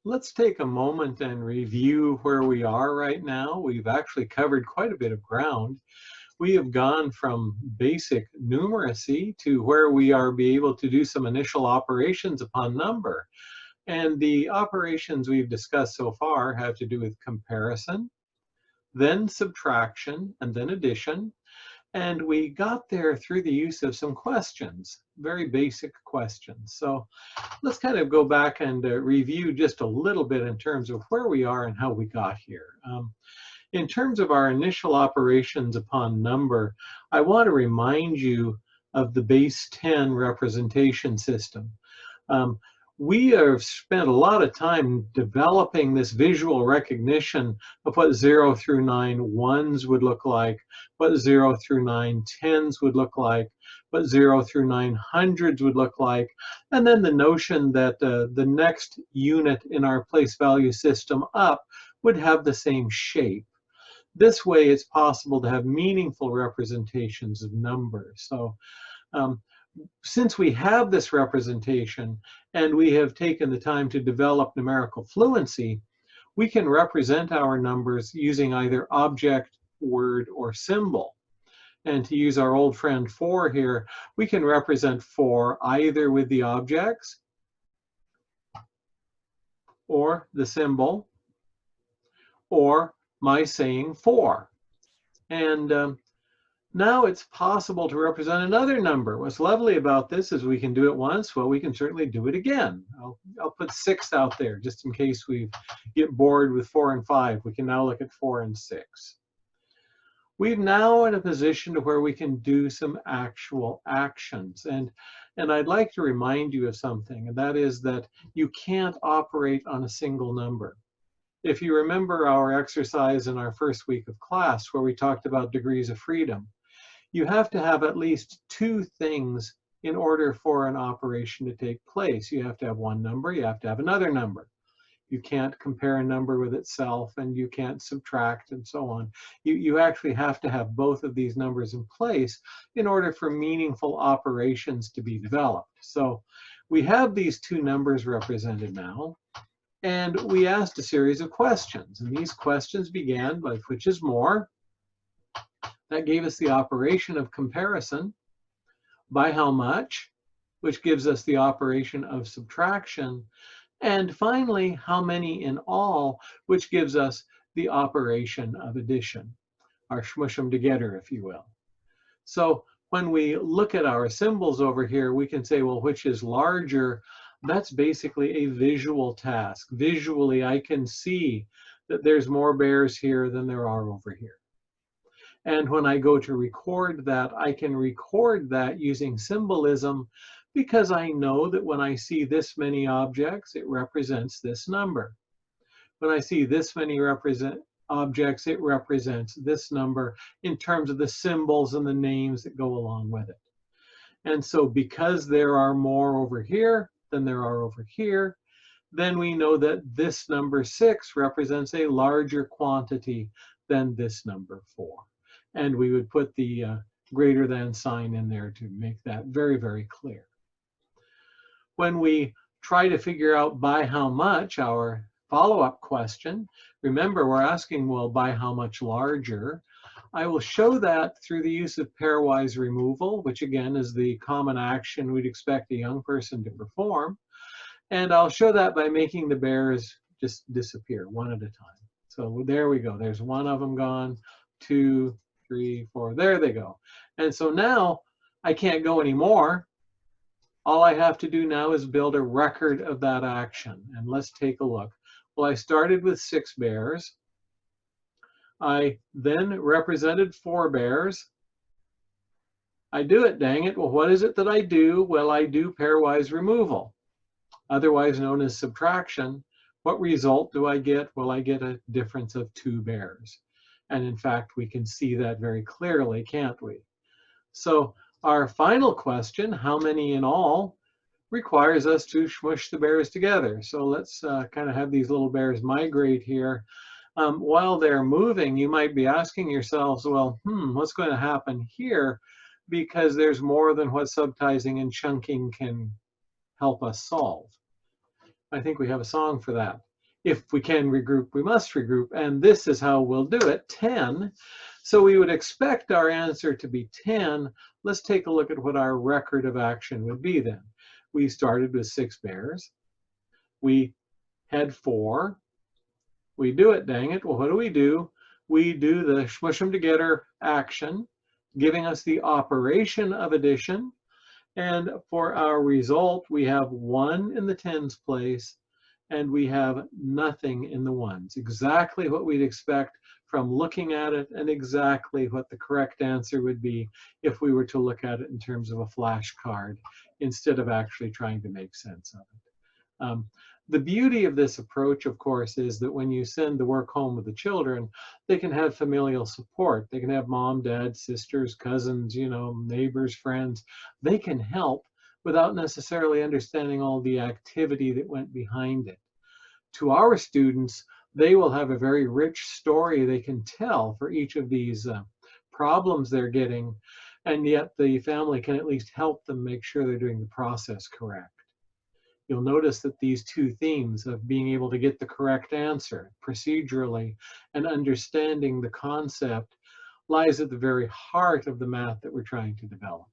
Let's take a moment and review where we are right now. We've actually covered quite a bit of ground. We have gone from basic numeracy to where we are be able to do some initial operations upon number. And the operations we've discussed so far have to do with comparison, then subtraction, and then addition. And we got there through the use of some questions, very basic questions. So let's kind of go back and review just a little bit in terms of where we are and how we got here. In terms of our initial operations upon number, I want to remind you of the base 10 representation system. We have spent a lot of time developing this visual recognition of what 0 through 9 ones would look like, what 0 through 9 tens would look like, what 0 through 9 hundreds would look like, and then the notion that the next unit in our place value system up would have the same shape. This way, it's possible to have meaningful representations of numbers. So since we have this representation and we have taken the time to develop numerical fluency, we can represent our numbers using either object, word, or symbol. And to use our old friend 4 here, we can represent 4 either with the objects or the symbol or my saying 4. And now it's possible to represent another number. What's lovely about this is we can do it once. Well, we can certainly do it again. I'll put 6 out there just in case we get bored with 4 and 5. We can now look at 4 and 6. We're now in a position to where we can do some actual actions. And I'd like to remind you of something, and that is that you can't operate on a single number. If you remember our exercise in our first week of class where we talked about degrees of freedom, you have to have at least 2 things in order for an operation to take place. You have to have one number, you have to have another number. You can't compare a number with itself, and you can't subtract and so on. You actually have to have both of these numbers in place in order for meaningful operations to be developed. So we have these 2 numbers represented now. And we asked a series of questions. And these questions began by which is more. That gave us the operation of comparison. By how much, which gives us the operation of subtraction. And finally, how many in all, which gives us the operation of addition, or smush them together, if you will. So when we look at our symbols over here, we can say, well, which is larger? That's basically a visual task. Visually, I can see that there's more bears here than there are over here. And when I go to record that, I can record that using symbolism because I know that when I see this many objects, it represents this number. When I see this many objects, it represents this number in terms of the symbols and the names that go along with it. And so because there are more over here than there are over here, then we know that this number 6 represents a larger quantity than this number 4. And we would put the greater than sign in there to make that very, very clear. When we try to figure out by how much, our follow-up question, remember we're asking, well, by how much larger? I will show that through the use of pairwise removal, which again is the common action we'd expect a young person to perform. And I'll show that by making the bears just disappear one at a time. So there we go. There's one of them gone, 2, 3, 4. There they go. And so now I can't go anymore. All I have to do now is build a record of that action. And let's take a look. Well, I started with 6 bears. I then represented 4 bears. I do it, dang it. Well, what is it that I do? Well, I do pairwise removal, otherwise known as subtraction. What result do I get? Well, I get a difference of 2 bears. And in fact, we can see that very clearly, can't we? So our final question, how many in all, requires us to smush the bears together. So let's kind of have these little bears migrate here. While they're moving, you might be asking yourselves, well, what's going to happen here? Because there's more than what subtizing and chunking can help us solve. I think we have a song for that. If we can regroup, we must regroup. And this is how we'll do it, 10. So we would expect our answer to be 10. Let's take a look at what our record of action would be then. We started with 6 bears. We had 4. We do it, dang it. Well, what do? We do the smush them together action, giving us the operation of addition. And for our result, we have 1 in the tens place, and we have nothing in the ones. Exactly what we'd expect from looking at it, and exactly what the correct answer would be if we were to look at it in terms of a flashcard instead of actually trying to make sense of it. The beauty of this approach, of course, is that when you send the work home with the children, they can have familial support. They can have mom, dad, sisters, cousins, neighbors, friends. They can help without necessarily understanding all the activity that went behind it. To our students, they will have a very rich story they can tell for each of these problems they're getting, and yet the family can at least help them make sure they're doing the process correct. You'll notice that these two themes of being able to get the correct answer procedurally and understanding the concept lies at the very heart of the math that we're trying to develop.